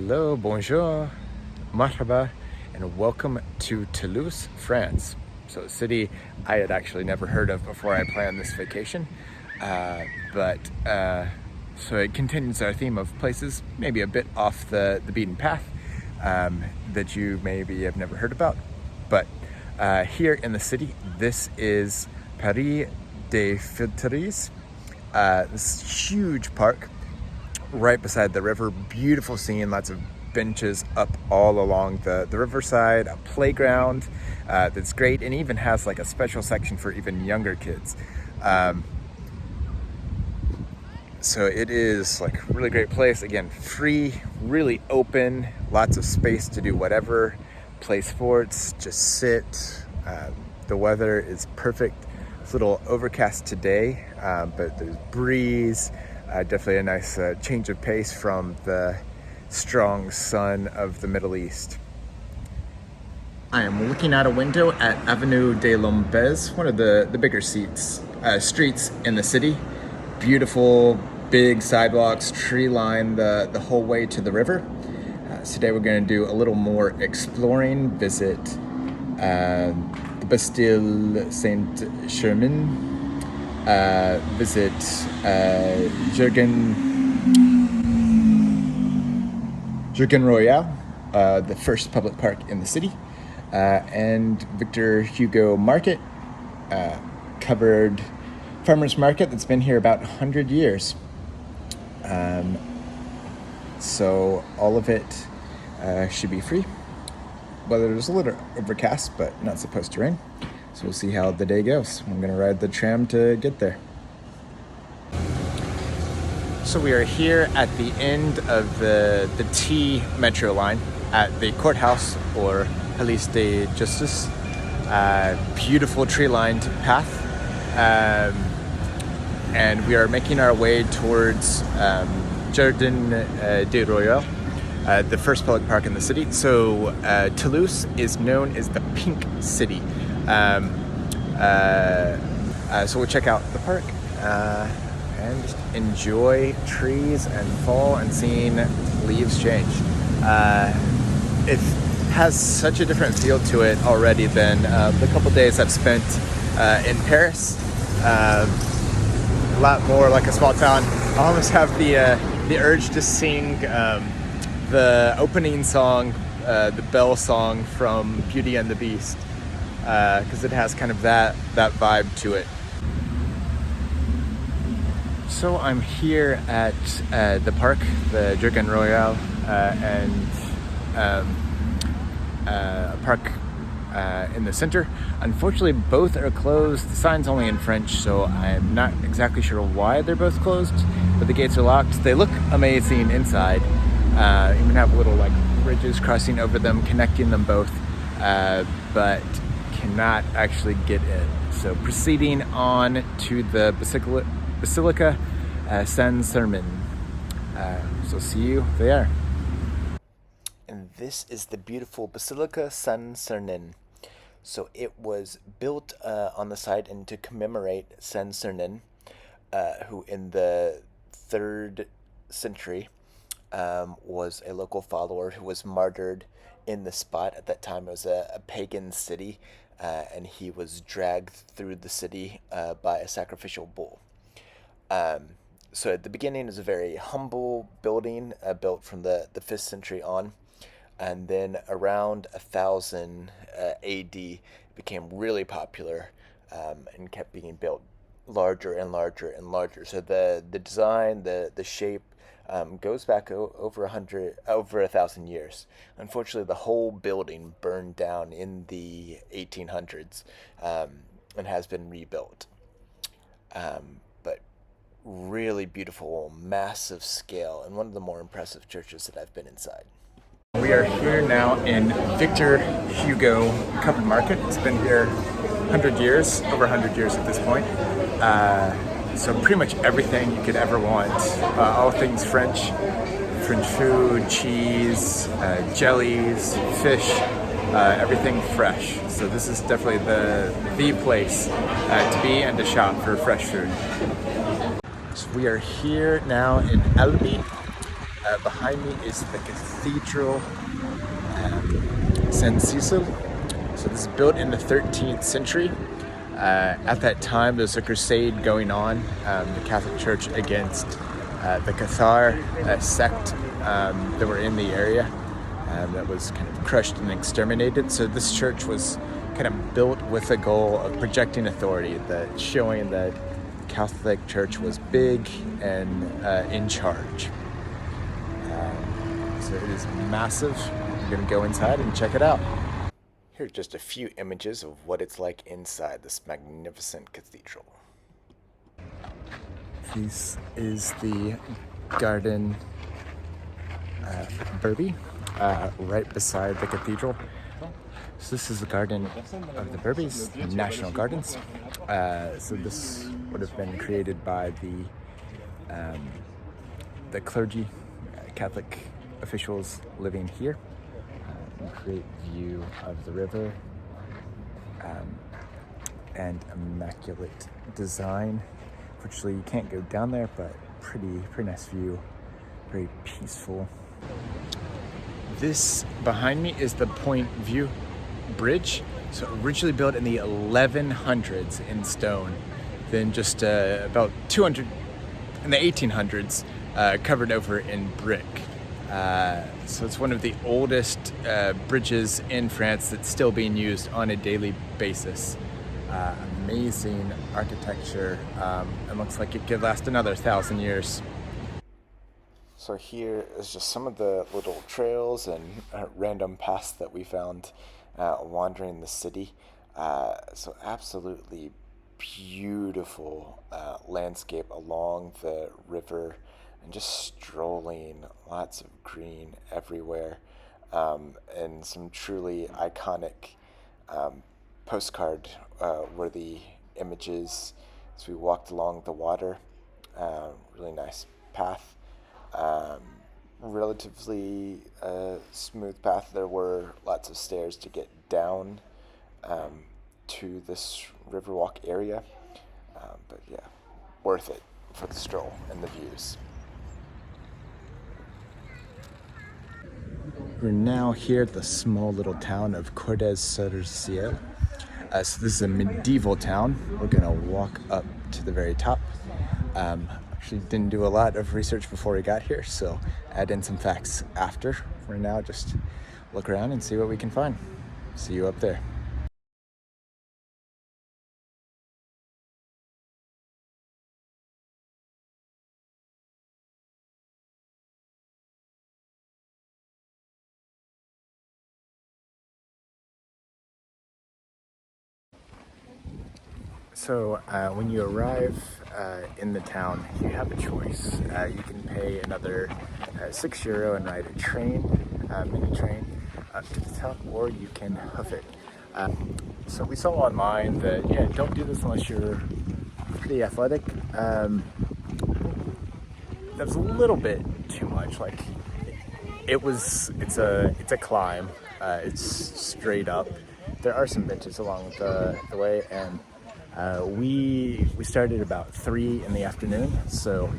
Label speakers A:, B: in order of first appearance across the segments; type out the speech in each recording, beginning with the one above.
A: Hello, bonjour, marhaba, and welcome to Toulouse, France. So a city I had actually never heard of before I planned this vacation. So it continues our theme of places maybe a bit off the beaten path that you maybe have never heard about. But here in the city, this is Paris des Filtres, this huge park right beside the river. Beautiful scene, lots of benches up all along the riverside, a playground that's great, and even has like a special section for even younger kids. So it is like a really great place. Again, free, really open, lots of space to do whatever, play sports, just sit. The weather is perfect. It's a little overcast today, but there's breeze. Definitely a nice change of pace from the strong sun of the Middle East. I am looking out a window at Avenue des Lombez, one of the bigger streets in the city. Beautiful, big sidewalks, tree line the whole way to the river. Today we're going to do a little more exploring, visit the Bastille Saint-Germain, visit Jurgen Royal, the first public park in the city, and Victor Hugo Market, covered farmers market that's been here about 100 years. So all of it should be free. Weather is a little overcast, but not supposed to rain. So we'll see how the day goes. I'm gonna ride the tram to get there. So we are here at the end of the T metro line at the courthouse, or Palais de Justice. Beautiful tree-lined path. And we are making our way towards Jardin des Royaux, the first public park in the city. So Toulouse is known as the Pink City. So we'll check out the park and just enjoy trees and fall and seeing leaves change. It has such a different feel to it already than the couple days I've spent in Paris. A lot more like a small town. I almost have the urge to sing the opening song, the bell song from Beauty and the Beast, because it has kind of that vibe to it. So I'm here at the park, the Jurgen Royal, and a park in the center. Unfortunately, both are closed. The sign's only in French, so I'm not exactly sure why they're both closed, but the gates are locked. They look amazing inside. Even have little like bridges crossing over them, connecting them both, but cannot actually get in. So proceeding on to the Basilica Saint-Germain. So see you there. And this is the beautiful Basilica Saint-Germain. So it was built on the site and to commemorate Saint-Germain, who in the 3rd century was a local follower who was martyred in the spot. At that time it was a pagan city, and he was dragged through the city by a sacrificial bull. So at the beginning it was a very humble building, built from the 5th century on. And then around 1000 AD, it became really popular and kept being built larger and larger and larger. So the design, the shape goes back over 1,000 years. Unfortunately, the whole building burned down in the 1800s and has been rebuilt. But really beautiful, massive scale, and one of the more impressive churches that I've been inside. We are here now in Victor Hugo Covered Market. It's been here 100 years, over 100 years at this point. So pretty much everything you could ever want. All things French food, cheese, jellies, fish, everything fresh. So this is definitely the place to be and to shop for fresh food. So we are here now in Albi. Behind me is the Cathedral San Cecil. So this is built in the 13th century. At that time, there was a crusade going on, the Catholic Church against the Cathar sect that were in the area that was kind of crushed and exterminated. So this church was kind of built with the goal of projecting authority, that showing that the Catholic Church was big and in charge. So it is massive. I'm going to go inside and check it out. Here are just a few images of what it's like inside this magnificent cathedral. This is the Garden Burby, right beside the cathedral. So this is the Garden of the Burbys, National Gardens. So this would have been created by the clergy, Catholic officials living here. Great view of the river and immaculate design. Fortunately, you can't go down there, but pretty nice view, very peaceful. This behind me is the Point View Bridge. So originally built in the 1100s in stone, then just about 200 in the 1800s covered over in brick. So it's one of the oldest bridges in France that's still being used on a daily basis. Amazing architecture. It looks like it could last another 1,000 years. So here is just some of the little trails and random paths that we found wandering the city. So absolutely beautiful landscape along the river, and just strolling, lots of green everywhere, and some truly iconic postcard worthy images as we walked along the water. Really nice path, relatively smooth path. There were lots of stairs to get down to this Riverwalk area, but yeah, worth it for the stroll and the views. We're now here at the small little town of Cordes-sur-Ciel. So this is a medieval town. We're gonna walk up to the very top. Actually didn't do a lot of research before we got here, so add in some facts after. For now, just look around and see what we can find. See you up there. So when you arrive in the town, you have a choice. You can pay another €6 and ride a train, mini train, up to the top, or you can hoof it. So we saw online that, yeah, don't do this unless you're pretty athletic. That was a little bit too much. Like, it's a climb. It's straight up. There are some benches along the way, and we started about 3 in the afternoon, so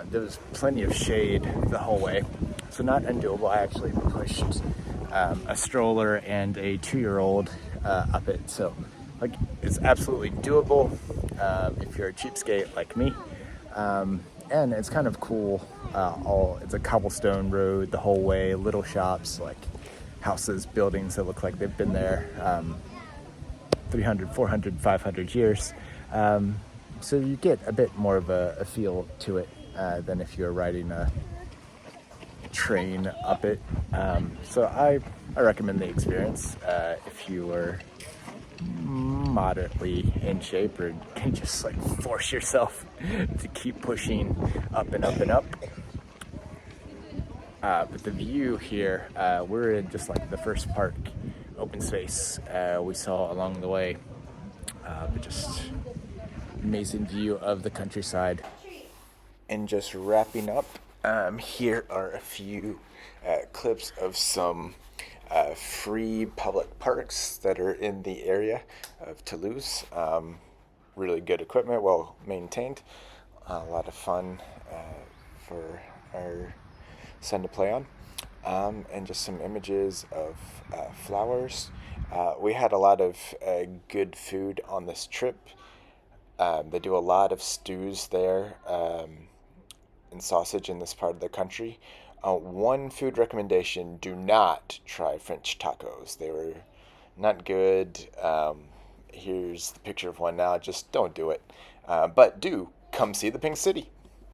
A: there was plenty of shade the whole way, so not undoable. I actually pushed a stroller and a 2-year-old up it, so like it's absolutely doable if you're a cheapskate like me, and it's kind of cool. It's a cobblestone road the whole way, little shops, like houses, buildings that look like they've been there 300, 400, 500 years. So you get a bit more of a feel to it than if you're riding a train up it. So I recommend the experience if you are moderately in shape or can just like force yourself to keep pushing up and up and up. But the view here, we're in just like the first park open space we saw along the way, but just amazing view of the countryside. And just wrapping up, here are a few clips of some free public parks that are in the area of Toulouse. Really good equipment, well maintained, a lot of fun for our sun to play on, and just some images of flowers. We had a lot of good food on this trip. They do a lot of stews there, and sausage in this part of the country. One food recommendation: do not try French tacos. They were not good. Here's the picture of one now. Just don't do it. But do come see the Pink City.